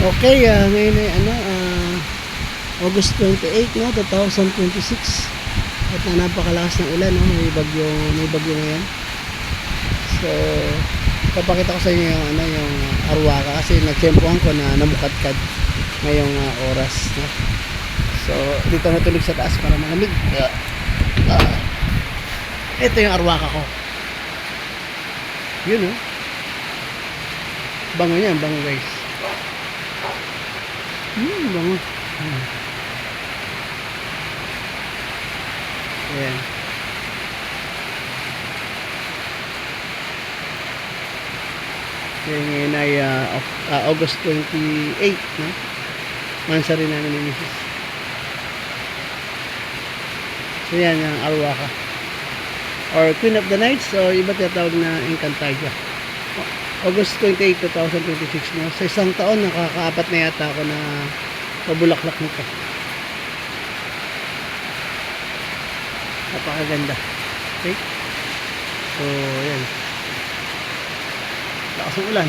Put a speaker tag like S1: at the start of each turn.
S1: Okay, ngayon ay August 28, no, 2026. At napakalakas ng ulan, no, may bagyo ngayon. So, papakita ko sa inyo yung yung arwaka kasi nagtsempohan ko na namukadkad ngayong oras, no. So, dito natulog sa taas para malamig. Ito yung arwaka ko. Yun, no. Bango niyan, bango guys. Bango. Ayan. Kaya ngayon ay August 28, no? Mansa rin namin ni Mrs. So yan, yung arwaka or Queen of the Night, so iba tinatawag na Encantadia. August 28, 2026, no? Sa isang taon nakakaapat na yata ako na pabulaklak nito. Napakaganda. Okay, so yan, lakas ng ulan.